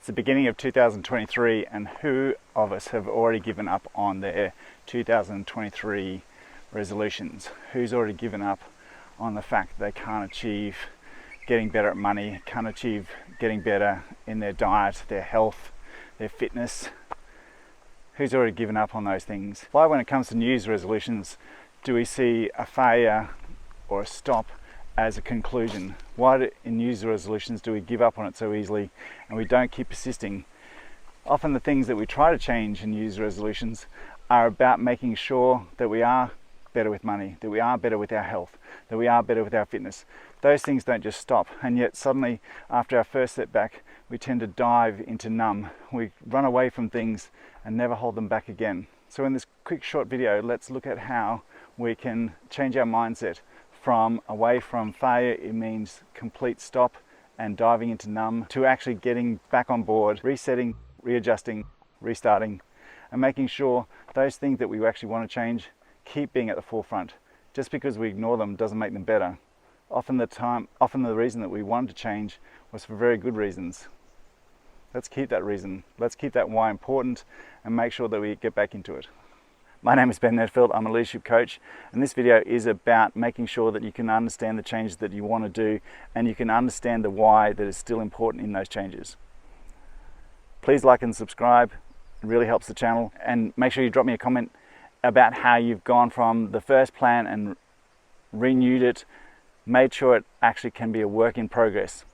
It's the beginning of 2023, and who of us have already given up on their 2023 resolutions? Who's already given up on the fact that they can't achieve getting better at money, can't achieve getting better in their diet, their health, their fitness? Who's already given up on those things? Why, when it comes to New Year's resolutions, do we see a failure or a stop as a conclusion? Why in New Year's resolutions do we give up on it so easily and we don't keep persisting? Often the things that we try to change in New Year's resolutions are about making sure that we are better with money, that we are better with our health, that we are better with our fitness. Those things don't just stop, and yet suddenly after our first setback we tend to dive into numb. We run away from things and never hold them back again. So in this quick short video, let's look at how we can change our mindset from away from failure, it means complete stop and diving into numb, to actually getting back on board, resetting, readjusting, restarting, and making sure those things that we actually want to change keep being at the forefront. Just because we ignore them doesn't make them better. Often the reason that we wanted to change was for very good reasons. Let's keep that reason. Let's keep that why important and make sure that we get back into it. My name is Ben Nedfield, I'm a leadership coach, and this video is about making sure that you can understand the changes that you want to do and you can understand the why that is still important in those changes. Please like and subscribe, it really helps the channel, and make sure you drop me a comment about how you've gone from the first plan and renewed it, made sure it actually can be a work in progress.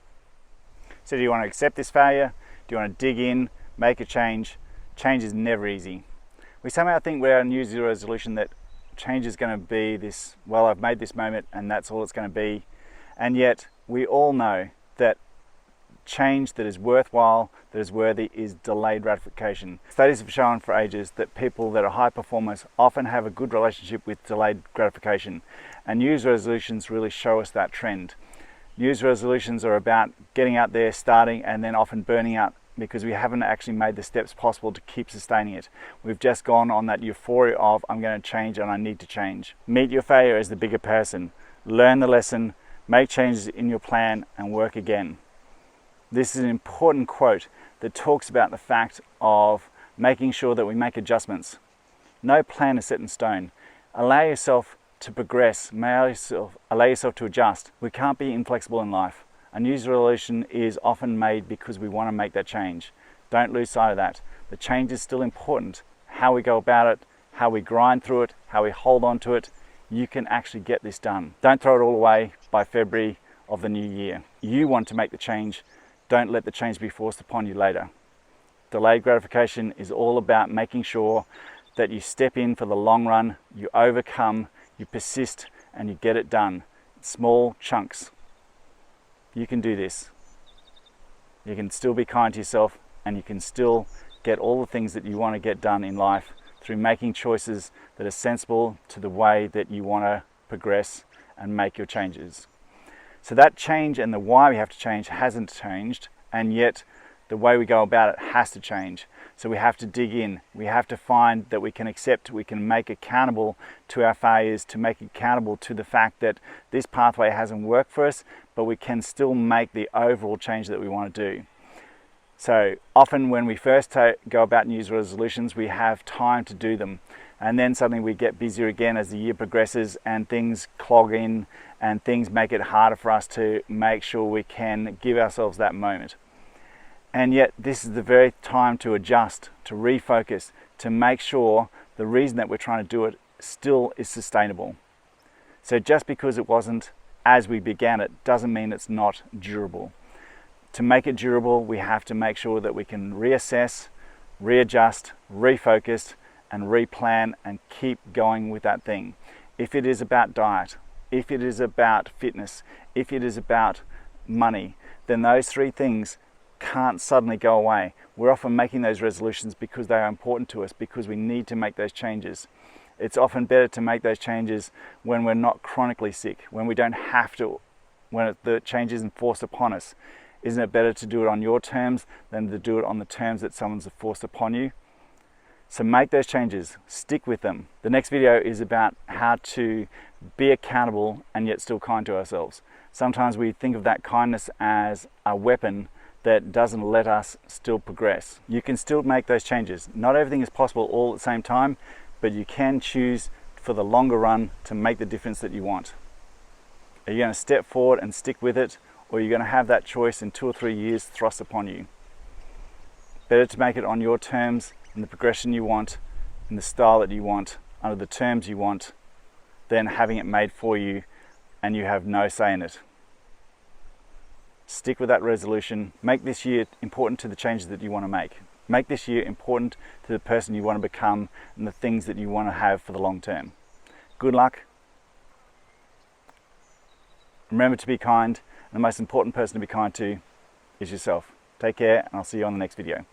So do you want to accept this failure? Do you want to dig in, make a change? Change is never easy. We somehow think we're a New Year's resolution that change is going to be this, well, I've made this moment and that's all it's going to be. And yet we all know that change that is worthwhile, that is worthy, is delayed gratification. Studies have shown for ages that people that are high performers often have a good relationship with delayed gratification. And New Year's resolutions really show us that trend. New Year's resolutions are about getting out there, starting, and then often burning out because we haven't actually made the steps possible to keep sustaining it. We've just gone on that euphoria of I'm going to change and I need to change. Meet your failure as the bigger person. Learn the lesson, make changes in your plan, and work again. This is an important quote that talks about the fact of making sure that we make adjustments. No plan is set in stone. Allow yourself to progress, allow yourself to adjust. We can't be inflexible in life. A New Year's resolution is often made because we want to make that change. Don't lose sight of that. The change is still important. How we go about it, how we grind through it, how we hold on to it, you can actually get this done. Don't throw it all away by February of the new year. You want to make the change. Don't let the change be forced upon you later. Delayed gratification is all about making sure that you step in for the long run, you overcome, you persist, and you get it done. Small chunks. You can do this. You can still be kind to yourself and you can still get all the things that you want to get done in life through making choices that are sensible to the way that you want to progress and make your changes. So that change and the why we have to change hasn't changed, and yet the way we go about it has to change. So we have to dig in. We have to find that we can accept, we can make accountable to our failures, to make accountable to the fact that this pathway hasn't worked for us, but we can still make the overall change that we want to do. So often when we first go about New Year's resolutions, we have time to do them. And then suddenly we get busier again as the year progresses and things clog in and things make it harder for us to make sure we can give ourselves that moment. And yet this is the very time to adjust, to refocus, to make sure the reason that we're trying to do it still is sustainable. So just because it wasn't as we began it doesn't mean it's not durable. To make it durable, we have to make sure that we can reassess, readjust, refocus, and replan and keep going with that thing. If it is about diet, if it is about fitness, if it is about money, then those three things can't suddenly go away. We're often making those resolutions because they are important to us, because we need to make those changes. It's often better to make those changes when we're not chronically sick, when we don't have to, when the change isn't forced upon us. Isn't it better to do it on your terms than to do it on the terms that someone's forced upon you? So make those changes, stick with them. The next video is about how to be accountable and yet still kind to ourselves. Sometimes we think of that kindness as a weapon that doesn't let us still progress. You can still make those changes. Not everything is possible all at the same time, but you can choose for the longer run to make the difference that you want. Are you going to step forward and stick with it, or are you going to have that choice in 2 or 3 years thrust upon you? Better to make it on your terms, in the progression you want, in the style that you want, under the terms you want, than having it made for you and you have no say in it. Stick with that resolution. Make this year important to the changes that you want to make. Make this year important to the person you want to become and the things that you want to have for the long term. Good luck. Remember to be kind. And the most important person to be kind to is yourself. Take care, and I'll see you on the next video.